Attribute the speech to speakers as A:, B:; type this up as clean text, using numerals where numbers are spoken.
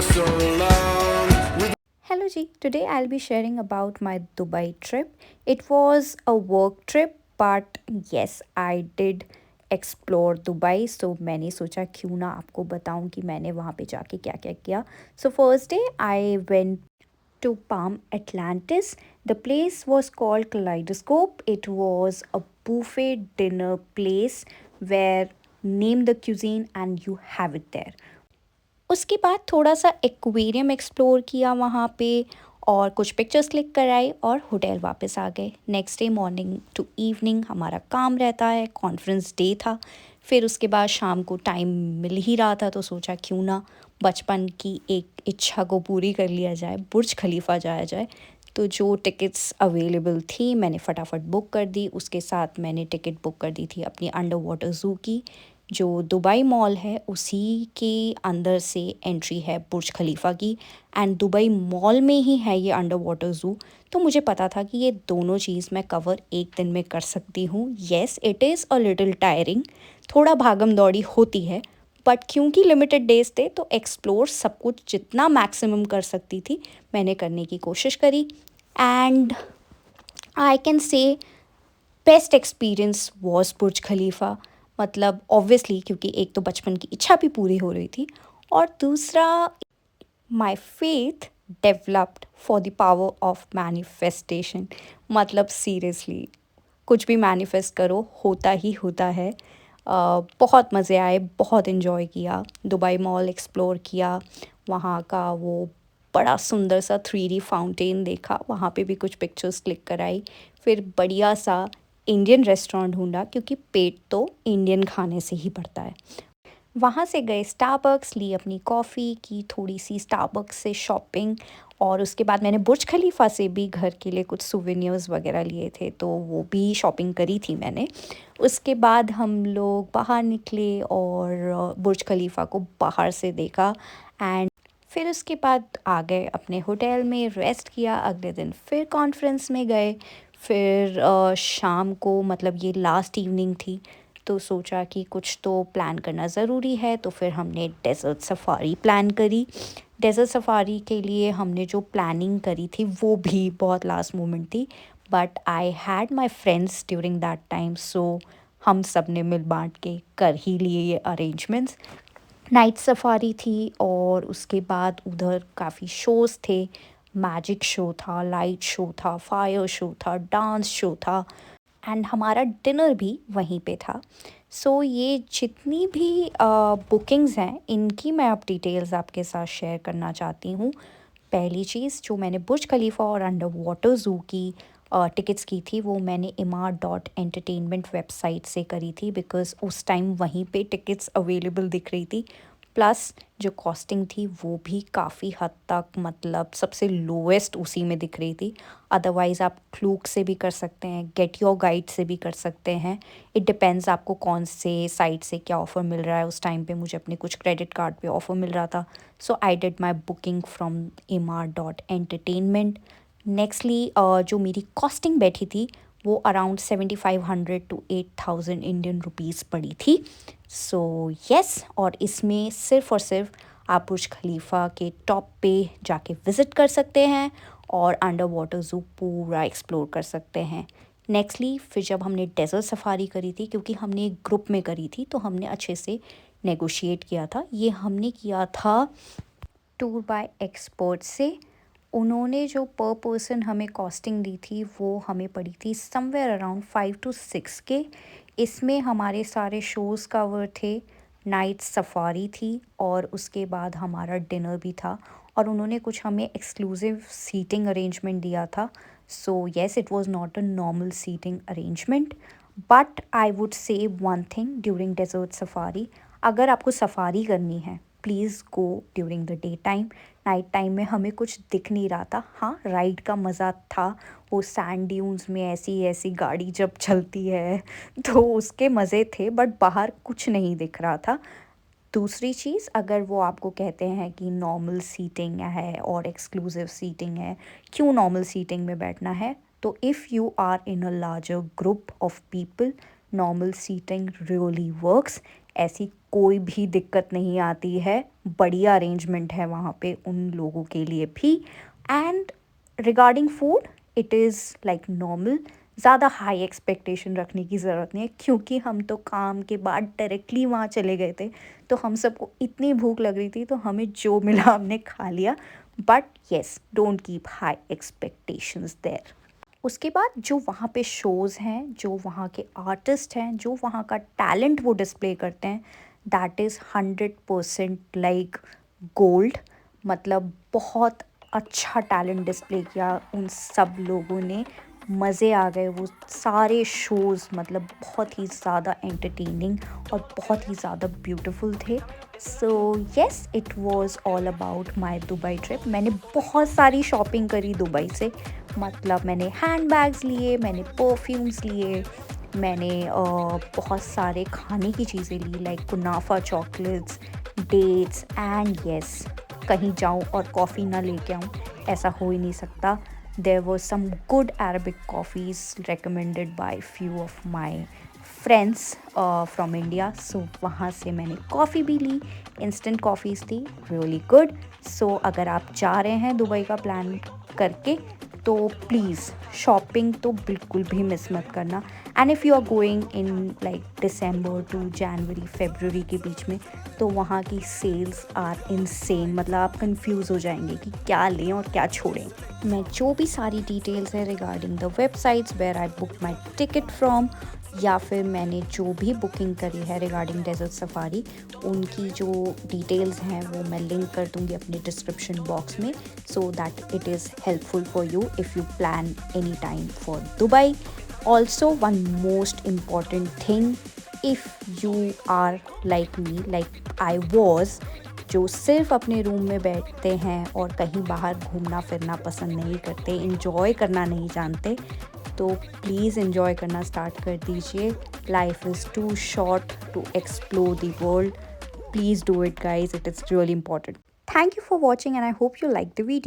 A: so long.
B: Hello Ji, today I'll be sharing about my Dubai trip. It was a work trip, but yes, I did explore Dubai. So मैंने सोचा क्यों ना आपको बताऊं कि मैंने वहाँ पे जाके क्या क्या किया. So first day I went to Palm Atlantis. The place was called Kaleidoscope. It was a buffet dinner place where name the cuisine and you have it there. उसके बाद थोड़ा सा एक्वेरियम एक्सप्लोर किया वहाँ पे और कुछ पिक्चर्स क्लिक कराई और होटल वापस आ गए. Next day morning to evening हमारा काम रहता है, कॉन्फ्रेंस डे था. फिर उसके बाद शाम को टाइम मिल ही रहा था तो सोचा क्यों ना बचपन की एक इच्छा को पूरी कर लिया जाए, बुर्ज खलीफा जाया जाए. तो जो टिकट्स अवेलेबल थी मैंने फटाफट बुक कर दी. उसके साथ मैंने टिकट बुक कर दी थी अपनी अंडर वाटर ज़ू की. जो दुबई मॉल है उसी के अंदर से एंट्री है बुर्ज खलीफा की एंड दुबई मॉल में ही है ये अंडर वाटर ज़ू. तो मुझे पता था कि ये दोनों चीज़ मैं कवर एक दिन में कर सकती हूँ. Yes it is a little tiring, थोड़ा भागम दौड़ी होती है, बट क्योंकि लिमिटेड डेज थे तो एक्सप्लोर सब कुछ जितना मैक्सिमम कर सकती थी मैंने करने की कोशिश करी. And I can say best experience was Burj Khalifa. मतलब ऑब्वियसली क्योंकि एक तो बचपन की इच्छा भी पूरी हो रही थी और दूसरा my faith developed for the power of manifestation. मतलब सीरियसली कुछ भी मैनिफेस्ट करो होता ही होता है. बहुत मज़े आए, बहुत इन्जॉय किया, दुबई मॉल एक्सप्लोर किया, वहाँ का वो बड़ा सुंदर सा 3D फाउंटेन देखा, वहाँ पे भी कुछ पिक्चर्स क्लिक कराई. फिर बढ़िया सा इंडियन रेस्टोरेंट ढूंढा क्योंकि पेट तो इंडियन खाने से ही भरता है. वहाँ से गए स्टारबक्स, ली अपनी कॉफ़ी की थोड़ी सी स्टारबक्स से शॉपिंग और उसके बाद मैंने बुर्ज खलीफा से भी घर के लिए कुछ सुवेनियर्स वगैरह लिए थे तो वो भी शॉपिंग करी थी मैंने. उसके बाद हम लोग बाहर निकले और बुर्ज खलीफा को बाहर से देखा एंड फिर उसके बाद आ गए अपने होटल में, रेस्ट किया. अगले दिन फिर कॉन्फ्रेंस में गए. फिर शाम को मतलब ये लास्ट इवनिंग थी तो सोचा कि कुछ तो प्लान करना ज़रूरी है तो फिर हमने डेज़र्ट सफ़ारी प्लान करी. डेज़र्ट सफ़ारी के लिए हमने जो प्लानिंग करी थी वो भी बहुत लास्ट मोमेंट थी, but I had my friends during that time so हम सब ने मिल बांट के कर ही लिए ये अरेंजमेंट्स. नाइट सफारी थी और उसके बाद उधर काफ़ी शोज़ थे. मैजिक शो था, लाइट शो था, फायर शो था, डांस शो था एंड हमारा डिनर भी वहीं पे था. सो ये जितनी भी बुकिंग्स हैं इनकी मैं अब डिटेल्स आपके साथ शेयर करना चाहती हूँ. पहली चीज़ जो मैंने बुर्ज खलीफा और अंडर वाटर ज़ू की टिकट्स की थी वो मैंने इमार.एंटरटेनमेंट वेबसाइट से करी थी बिकॉज़ उस टाइम वहीं पे टिकट्स अवेलेबल दिख रही थी. प्लस जो कॉस्टिंग थी वो भी काफ़ी हद तक मतलब सबसे लोएस्ट उसी में दिख रही थी. अदरवाइज़ आप क्लूक से भी कर सकते हैं, गेट योर गाइड से भी कर सकते हैं. इट डिपेंड्स आपको कौन से साइट से क्या ऑफ़र मिल रहा है. उस टाइम पे मुझे अपने कुछ क्रेडिट कार्ड पे ऑफ़र मिल रहा था so I did my booking from Emaar Entertainment. Nextly जो मेरी कॉस्टिंग बैठी थी वो अराउंड 7500 टू 8000 इंडियन रुपीज़ पड़ी थी. सो यस और इसमें सिर्फ़ और सिर्फ आप बुर्ज खलीफा के टॉप पे जाके विज़िट कर सकते हैं और अंडर वाटर ज़ू पूरा एक्सप्लोर कर सकते हैं. नेक्स्टली फिर जब हमने डेज़र्ट सफारी करी थी क्योंकि हमने एक ग्रुप में करी थी तो हमने अच्छे से नेगोशिएट किया था. ये हमने किया था टूर बाय एक्सपर्ट से. उन्होंने जो पर पर्सन हमें कॉस्टिंग दी थी वो हमें पड़ी थी समवेयर अराउंड 5 to 6 के. इसमें हमारे सारे शोज़ कवर थे, नाइट सफारी थी और उसके बाद हमारा डिनर भी था और उन्होंने कुछ हमें एक्सक्लूसिव सीटिंग अरेंजमेंट दिया था. So yes it was not a normal seating arrangement. But I would say one thing during desert safari, अगर आपको सफारी करनी है please go during the day time. Night time में हमें कुछ दिख नहीं रहा था. हाँ राइड का मज़ा था, वो सैंड ड्यून्स में ऐसी ऐसी गाड़ी जब चलती है तो उसके मज़े थे बट बाहर कुछ नहीं दिख रहा था. दूसरी चीज़ अगर वो आपको कहते हैं कि नॉर्मल सीटिंग है और एक्सक्लूसिव सीटिंग है, क्यों नॉर्मल सीटिंग में बैठना है, तो if you are in a larger group of people normal seating really works, ऐसी कोई भी दिक्कत नहीं आती है, बढ़िया अरेंजमेंट है वहाँ पे उन लोगों के लिए भी। And regarding food, it is like normal, ज़्यादा हाई एक्सपेक्टेशन रखने की ज़रूरत नहीं है क्योंकि हम तो काम के बाद डायरेक्टली वहाँ चले गए थे, तो हम सबको इतनी भूख लग रही थी तो हमें जो मिला हमने खा लिया। But yes, don't keep high expectations there. उसके बाद जो वहाँ पे शोज़ हैं, जो वहाँ के आर्टिस्ट हैं, जो वहाँ का टैलेंट वो डिस्प्ले करते हैं, दैट इज़ 100% लाइक गोल्ड। मतलब बहुत अच्छा टैलेंट डिस्प्ले किया उन सब लोगों ने, मज़े आ गए वो सारे शोज़, मतलब बहुत ही ज़्यादा एंटरटेनिंग और बहुत ही ज़्यादा ब्यूटीफुल थे। सो yes, it was all about my Dubai trip. मैंने बहुत सारी शॉपिंग करी दुबई से, मतलब मैंने हैंड बैग्स लिए, मैंने परफ्यूम्स लिए, मैंने बहुत सारे खाने की चीज़ें ली like kunafa chocolates, dates and yes, कहीं जाऊँ और कॉफ़ी ना लेके आऊँ, ऐसा हो ही नहीं सकता। There were some good Arabic coffees recommended by few of my friends from India, so वहाँ से मैंने कॉफ़ी भी ली, इंस्टेंट कॉफ़ीज़ थी, रियली गुड। सो अगर आप जा रहे हैं दुबई का प्लान करके, तो प्लीज़ शॉपिंग तो बिल्कुल भी मिस मत करना। And if you are going in like December to January February के बीच में, तो वहाँ की सेल्स आर इनसेन, मतलब आप कंफ्यूज हो जाएंगे कि क्या लें और क्या छोड़ें। मैं जो भी सारी डिटेल्स है regarding the websites where I book my ticket from, या फिर मैंने जो भी बुकिंग करी है रिगार्डिंग डेजर्ट सफारी, उनकी जो डिटेल्स हैं वो मैं लिंक कर दूँगी अपने डिस्क्रिप्शन बॉक्स में, so that it is helpful for you if you plan any time for Dubai. Also one most important thing, if you are like me, like I was, जो सिर्फ अपने रूम में बैठते हैं और कहीं बाहर घूमना फिरना पसंद नहीं करते, इंजॉय करना नहीं जानते, तो प्लीज़ इंजॉय करना स्टार्ट कर दीजिए। Life is too short to explore the world. Please do it guys, it is really important. Thank you for watching and I hope you like the video.